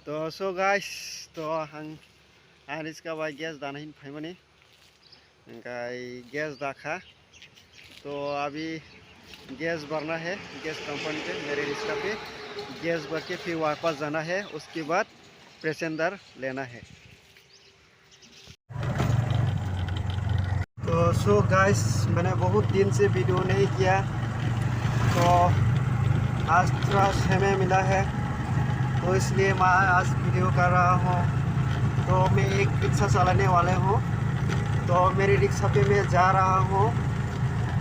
तो so guys तो आं इसका बाय गैस दाना ही फाइमनी गैस दाखा तो अभी गैस भरना है। गैस कंपनी पे मेरे रिक्शा पे गैस भर के फिर वापस जाना है। उसके बाद पैसेंजर लेना है। तो सो गाइस मैंने बहुत दिन से वीडियो नहीं किया तो आज थोड़ा समय मिला है तो इसलिए मैं आज वीडियो कर रहा हूँ। तो मैं एक रिक्शा चलाने वाले हूँ तो मेरे रिक्शा पे मैं जा रहा हूँ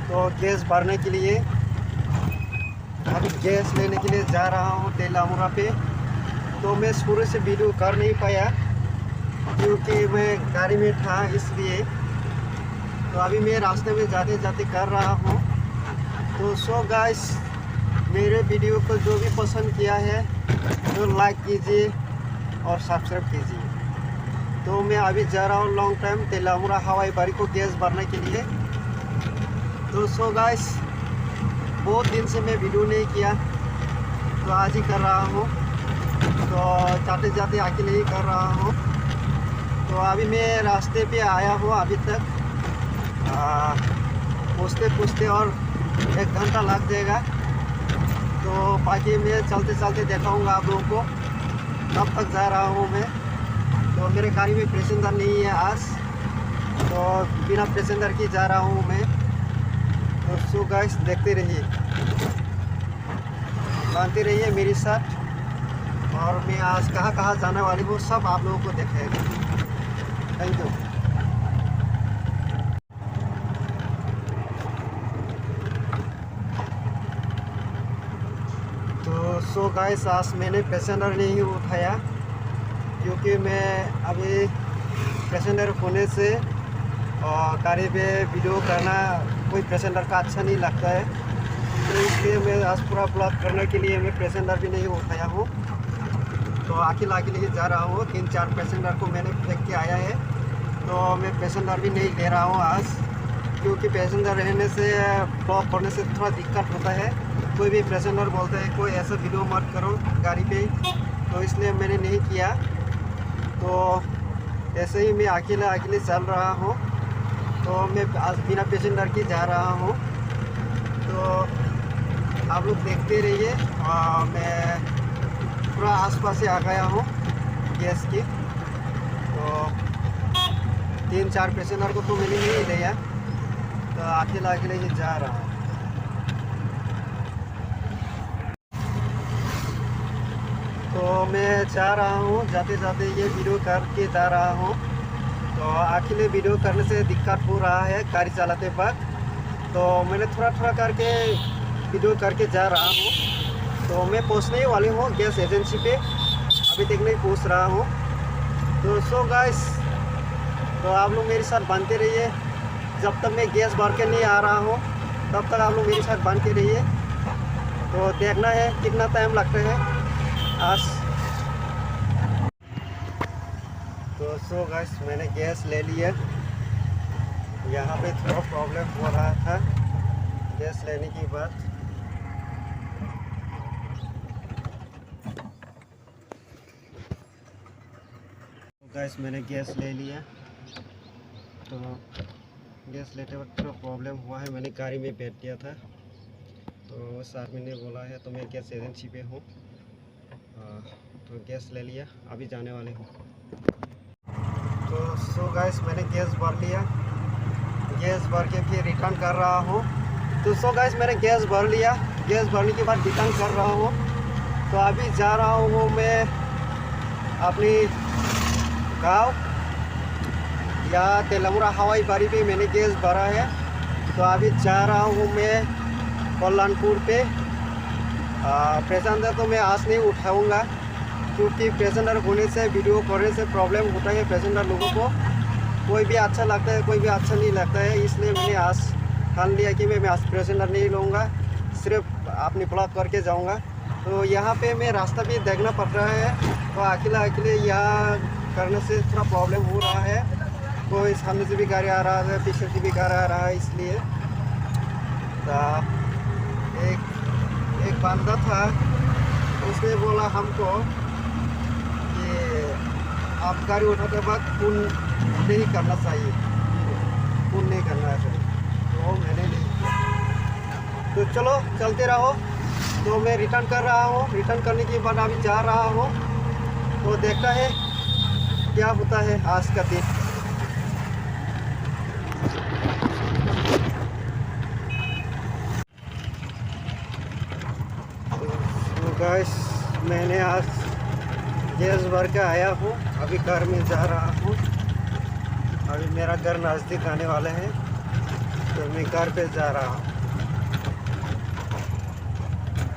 तो गैस भरने के लिए अभी गैस लेने के लिए जा रहा हूँ तेलामुरा पे। तो मैं शुरू से वीडियो कर नहीं पाया क्योंकि मैं गाड़ी में था इसलिए। तो अभी मैं रास्ते में जाते जाते कर रहा हूँ। तो सो गाइस मेरे वीडियो को जो भी पसंद किया है तो लाइक कीजिए और सब्सक्राइब कीजिए। तो मैं अभी जा रहा हूँ लॉन्ग टाइम तेलामुरा हवाई बारी को गैस भरने के लिए। तो सो गाइस बहुत दिन से मैं वीडियो नहीं किया तो आज ही कर रहा हूँ। तो जाते जाते अकेले ही कर रहा हूँ। तो अभी मैं रास्ते पे आया हूँ। अभी तक पूछते पूछते और 1 घंटा लग जाएगा। तो बाकी मैं चलते चलते दिखाऊंगा आप लोगों को कब तक जा रहा हूँ मैं। तो मेरे गाड़ी में पैसेंजर नहीं है आज तो बिना पैसेंजर की जा रहा हूँ मैं। तो सो गाइस देखते रहिए मानते रहिए मेरे साथ। और मैं आज कहाँ कहाँ जाने वाली हूँ सब आप लोगों को दिखाएगा। Thank you. तो सो गाइस आज मैंने पैसेंजर नहीं उठाया क्योंकि मैं अभी पैसेंजर होने से गाड़ी पे वीडियो करना कोई पैसेंजर का अच्छा नहीं लगता है। तो इसलिए मैं आज पूरा ब्लॉग करने के लिए मैं पैसेंजर भी नहीं उठाया हूँ। तो अकेला ही जा रहा हूँ। 3-4 पैसेंजर को मैंने फेंक के आया है तो मैं पैसेंजर भी नहीं ले रहा हूँ आज क्योंकि पैसेंजर रहने से ब्लॉक करने से थोड़ा दिक्कत होता है। कोई भी पैसेंजर बोलता है कोई ऐसा वीडियो मत करो गाड़ी पे तो इसलिए मैंने नहीं किया। तो ऐसे ही मैं अकेले चल रहा हूँ। तो मैं आज बिना पैसेंजर की जा रहा हूँ। तो आप लोग देखते रहिए। मैं पूरा आसपास से आ गया हूँ गैस की। तो 3-4 पैसेंजर को तो मैंने नहीं लिया तो अकेले ही जा रहा हूँ। तो मैं जा रहा हूँ जाते जाते ये वीडियो करके जा रहा हूँ। तो अकेले वीडियो करने से दिक्कत हो रहा है गाड़ी चलाते वक्त। तो मैंने थोड़ा करके वीडियो करके जा रहा हूँ। तो मैं पहुँचने वाली हूँ गैस एजेंसी पे अभी तक नहीं पहुँच रहा हूँ। तो सो गाइस तो आप लोग मेरे साथ बनते रहिए। जब तक मैं गैस भर के नहीं आ रहा हूँ तब तक आप लोग मेरे साथ बन के रहिए। तो देखना है कितना टाइम लगता है आज। तो सो गाइस मैंने गैस ले लिया। यहाँ पे थोड़ा प्रॉब्लम हो रहा था गैस लेने के बाद। गाइस मैंने गैस ले लिया। तो गैस लेते वक्त थोड़ा प्रॉब्लम हुआ है। मैंने गाड़ी में बैठ दिया था तो सर मैंने बोला है तो मैं गैस एजेंसी पे हूँ। तो गैस ले लिया अभी जाने वाले हूँ। तो सो गाइस मैंने गैस भर लिया। गैस भर के फिर रिटर्न कर रहा हूँ। तो सो गाइस मैंने गैस भर लिया। गैस भरने के बाद रिटर्न कर रहा हूँ। तो अभी जा रहा हूँ मैं अपनी गांव या तेलामुरा हवाई बारी पे मैंने गैस भरा है। तो अभी जा रहा हूँ मैं कल्याणपुर पे। पैसेंजर तो मैं आज नहीं उठाऊँगा क्योंकि पैसेंजर होने से वीडियो करने से प्रॉब्लम होता है पैसेंजर लोगों को। कोई भी अच्छा लगता है कोई भी अच्छा नहीं लगता है। इसलिए मैंने आज ठान लिया कि मैं आज पैसेंजर नहीं लूँगा सिर्फ अपनी ब्लॉक करके जाऊँगा। तो यहाँ पे मैं रास्ता भी देखना पड़ रहा है। तो अकेले यहाँ करने से थोड़ा प्रॉब्लम हो रहा है। कोई सामने से भी गाड़ी आ रहा है पीछे से भी गाड़ी आ रहा है इसलिए। तो एक बंदा था उसने बोला हमको कि आबकारी उठाते वक्त खून नहीं करना चाहिए, खून नहीं करना चाहिए, तो मैंने नहीं किया। तो चलो चलते रहो। तो मैं रिटर्न कर रहा हूँ, रिटर्न करने के बाद अभी जा रहा हूँ, तो देखता है क्या होता है आज का दिन। तो गाइस मैंने आज गैस भर के आया हूँ, अभी घर में जा रहा हूँ। अभी मेरा घर नज़दीक आने वाला है, तो मैं घर पे जा रहा हूँ।